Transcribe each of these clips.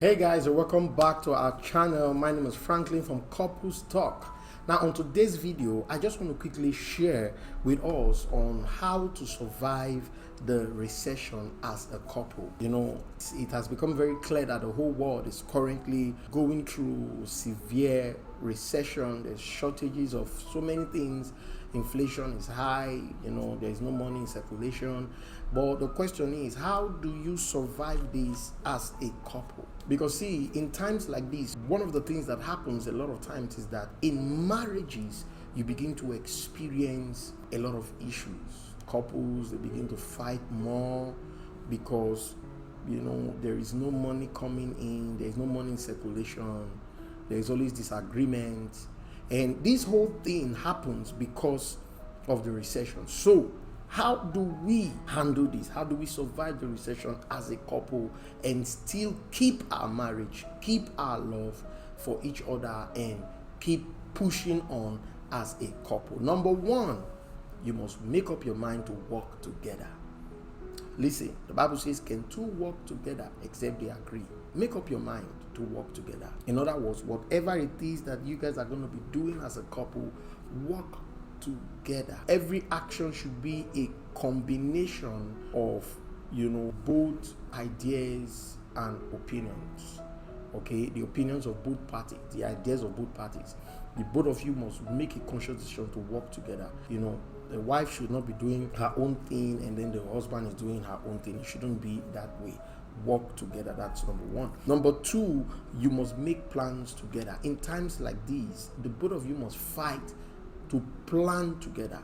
Hey guys, and welcome back to our channel. My name is Franklin from Couples Talk. Now on today's video, I just want to quickly share with us on how to survive the recession as a couple. It has become very clear that the whole world is currently going through severe recession. There's shortages of so many things. Inflation is high, there's no money in circulation. But the question is, how do you survive this as a couple? Because see, in times like this, one of the things that happens a lot of times is that in marriages, you begin to experience a lot of issues. Couples, they begin to fight more because, there is no money coming in, there's no money in circulation, there's always disagreement. And this whole thing happens because of the recession. So, how do we handle this? How do we survive the recession as a couple and still keep our marriage, keep our love for each other, and keep pushing on as a couple? Number one, you must make up your mind to work together. Listen, the Bible says, can two work together except they agree? Make up your mind to work together. In other words, whatever it is that you guys are going to be doing as a couple, work together. Every action should be a combination of, both ideas and opinions. Okay, the opinions of both parties, the ideas of both parties. The both of you must make a conscious decision to work together. The wife should not be doing her own thing and then the husband is doing her own thing. It shouldn't be that way. Work together. That's number one. Number two, you must make plans together. In times like these, the both of you must fight to plan together.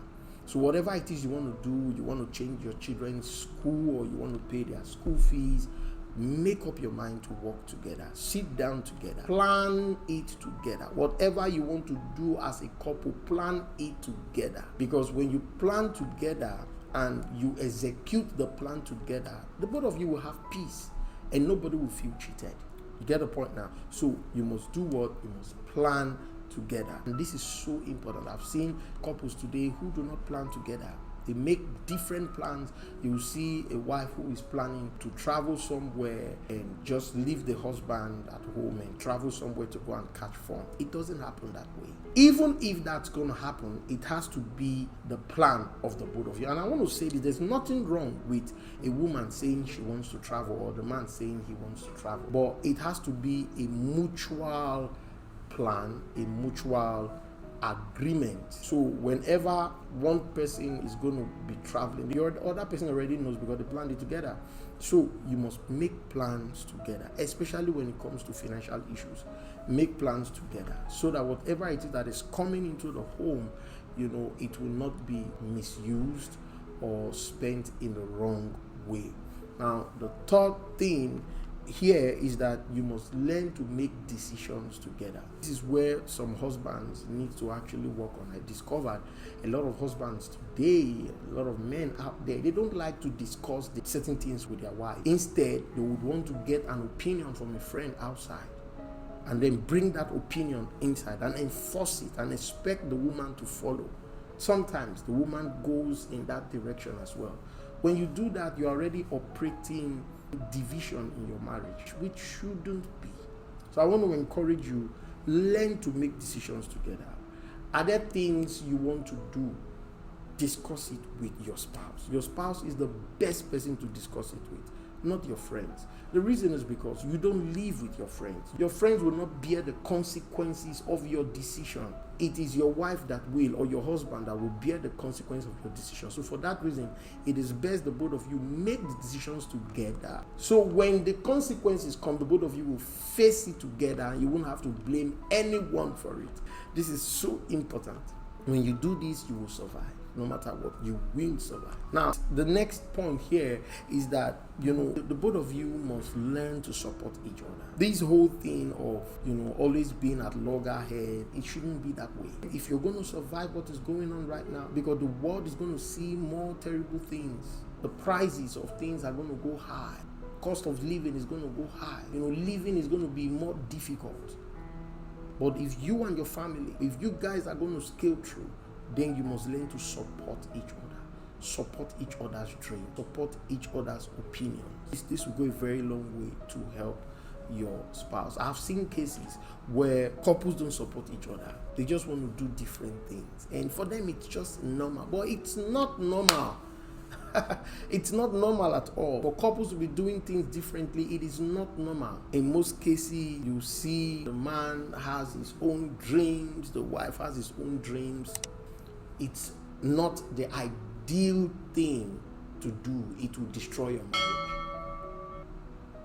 So whatever it is you want to do, you want to change your children's school or you want to pay their school fees, make up your mind to work together. Sit down together. Plan it together. Whatever you want to do as a couple, plan it together. Because when you plan together and you execute the plan together, the both of you will have peace and nobody will feel cheated. You get the point now? So you must do what? You must plan together. And this is so important. I've seen couples today who do not plan together. They make different plans. You will see a wife who is planning to travel somewhere and just leave the husband at home and travel somewhere to go and catch fun. It doesn't happen that way. Even if that's going to happen, it has to be the plan of the both of you. And I want to say that there's nothing wrong with a woman saying she wants to travel or the man saying he wants to travel. But it has to be a mutual plan, a mutual agreement. So whenever one person is going to be traveling, the other person already knows because they planned it together. So you must make plans together, especially when it comes to financial issues. Make plans together so that whatever it is that is coming into the home, it will not be misused or spent in the wrong way. Now, the third thing here is that you must learn to make decisions together. This is where some husbands need to actually work on. I discovered a lot of husbands today, a lot of men out there, they don't like to discuss certain things with their wife. Instead, they would want to get an opinion from a friend outside and then bring that opinion inside and enforce it and expect the woman to follow. Sometimes the woman goes in that direction as well. When you do that, you're already operating division in your marriage, which shouldn't be. So I want to encourage you, learn to make decisions together. Are there things you want to do? Discuss it with your spouse. Your spouse is the best person to discuss it with, not your friends. The reason is because you don't live with your friends. Your friends will not bear the consequences of your decision. It is your wife that will, or your husband that will bear the consequence of your decision. So for that reason, it is best the both of you make the decisions together. So when the consequences come, the both of you will face it together and you won't have to blame anyone for it. This is so important. When you do this, you will survive. No matter what, you will survive. Now, the next point here is that, the both of you must learn to support each other. This whole thing of, always being at loggerhead, it shouldn't be that way. If you're going to survive what is going on right now, because the world is going to see more terrible things, the prices of things are going to go high. Cost of living is going to go high. Living is going to be more difficult. But if you and your family, if you guys are going to scale through, then you must learn to support each other. Support each other's dreams. Support each other's opinions. This will go a very long way to help your spouse. I've seen cases where couples don't support each other. They just want to do different things. And for them, it's just normal. But it's not normal. It's not normal at all. For couples to be doing things differently, it is not normal. In most cases, you see the man has his own dreams, the wife has his own dreams. It's not the ideal thing to do. It will destroy your marriage.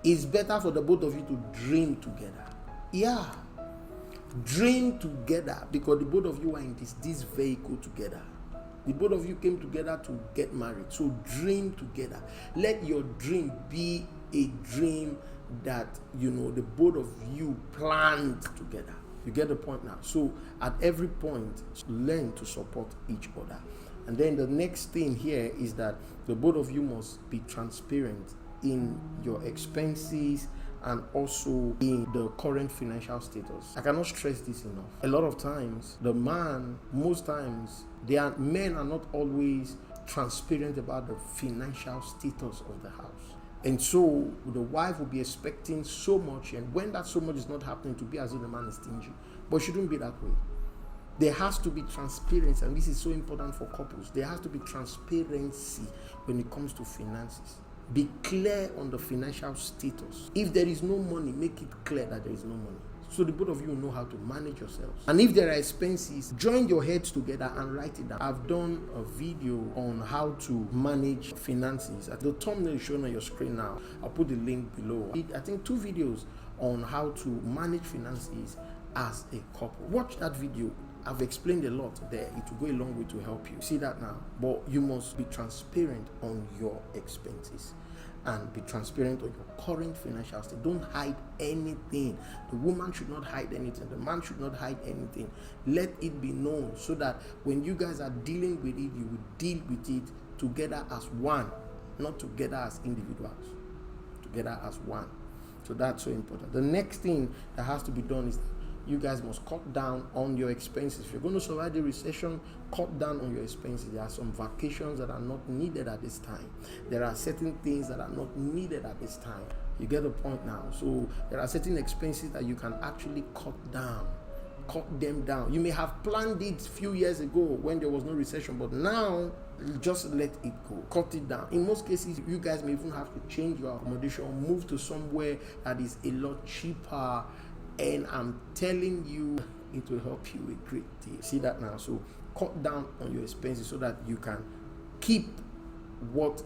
It's better for the both of you to dream together. Yeah. Dream together, because the both of you are in this vehicle together. The both of you came together to get married. So dream together. Let your dream be a dream that, the both of you planned together. You get the point now? So at every point, learn to support each other. And then the next thing here is that the both of you must be transparent in your expenses and also in the current financial status. I cannot stress this enough. A lot of times, most times, men are not always transparent about the financial status of the house. And so the wife will be expecting so much, and when that so much is not happening, to be as if the man is stingy. But it shouldn't be that way. There has to be transparency, and this is so important for couples. There has to be transparency when it comes to finances. Be clear on the financial status. If there is no money, make it clear that there is no money, so the both of you know how to manage yourselves. And if there are expenses, join your heads together and write it down. I've done a video on how to manage finances. The thumbnail is shown on your screen now. I'll put the link below. I think 2 videos on how to manage finances as a couple. Watch that video. I've explained a lot there. It will go a long way to help you. See that now? But you must be transparent on your expenses and be transparent on your current financial state. Don't hide anything. The woman should not hide anything. The man should not hide anything. Let it be known, so that when you guys are dealing with it, you will deal with it together as one, not together as individuals. Together as one. So that's so important. The next thing that has to be done is you guys must cut down on your expenses. If you're going to survive the recession, cut down on your expenses. There are some vacations that are not needed at this time. There are certain things that are not needed at this time. You get the point now? So there are certain expenses that you can actually cut down. Cut them down. You may have planned it a few years ago when there was no recession, but now just let it go. Cut it down. In most cases, you guys may even have to change your accommodation or move to somewhere that is a lot cheaper. And I'm telling you, it will help you a great deal. See that now? So cut down on your expenses so that you can keep what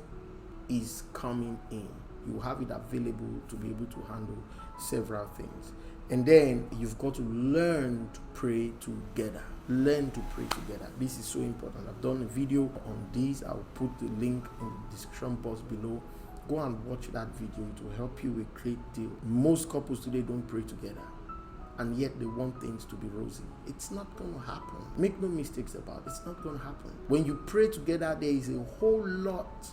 is coming in. You have it available to be able to handle several things. And then you've got to learn to pray together. Learn to pray together. This is so important. I've done a video on this. I'll put the link in the description box below. Go and watch that video. It will help you a great deal. Most couples today don't pray together, and yet they want things to be rosy. It's not going to happen. Make no mistakes about it. It's not going to happen. When you pray together, there is a whole lot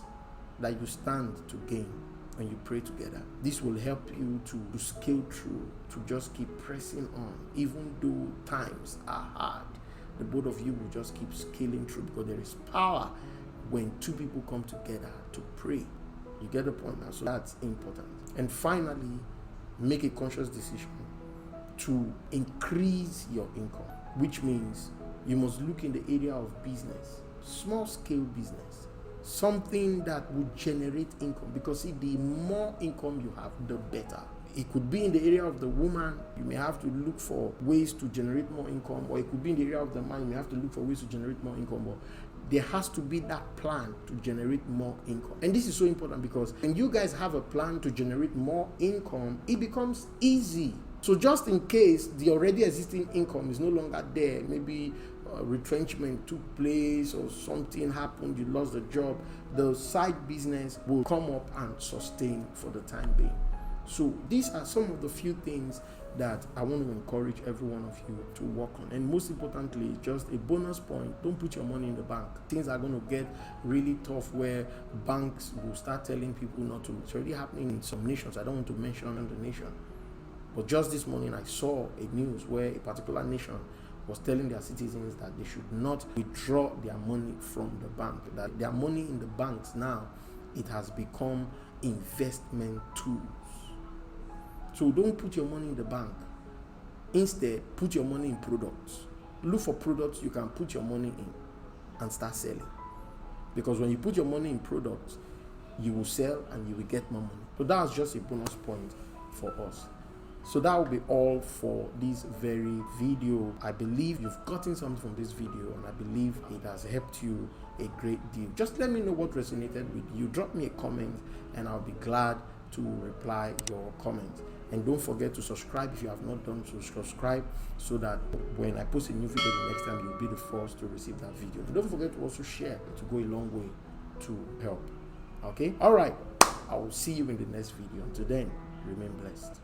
that you stand to gain when you pray together. This will help you to scale through, to just keep pressing on. Even though times are hard, the both of you will just keep scaling through, because there is power when 2 people come together to pray. You get the point now? So that's important. And finally, make a conscious decision to increase your income, which means you must look in the area of business, small scale business, something that would generate income, because see, the more income you have, the better. It could be in the area of the woman. You may have to look for ways to generate more income, or it could be in the area of the man. You may have to look for ways to generate more income, but there has to be that plan to generate more income. And this is so important, because when you guys have a plan to generate more income, it becomes easy. So just in case the already existing income is no longer there, maybe retrenchment took place or something happened, you lost the job, the side business will come up and sustain for the time being. So these are some of the few things that I want to encourage every one of you to work on. And most importantly, just a bonus point, don't put your money in the bank. Things are going to get really tough where banks will start telling people not to. It's already happening in some nations. I don't want to mention the nation. But just this morning, I saw a news where a particular nation was telling their citizens that they should not withdraw their money from the bank, that their money in the banks now, it has become investment tools. So don't put your money in the bank. Instead, put your money in products. Look for products you can put your money in and start selling. Because when you put your money in products, you will sell and you will get more money. So that's just a bonus point for us. So that will be all for this very video. I believe you've gotten something from this video, and I believe it has helped you a great deal. Just let me know what resonated with you. Drop me a comment and I'll be glad to reply your comments. And don't forget to subscribe if you have not done so. Subscribe so that when I post a new video the next time, you'll be the first to receive that video. Don't forget to also share to go a long way to help. Okay? All right. I will see you in the next video. Until then, remain blessed.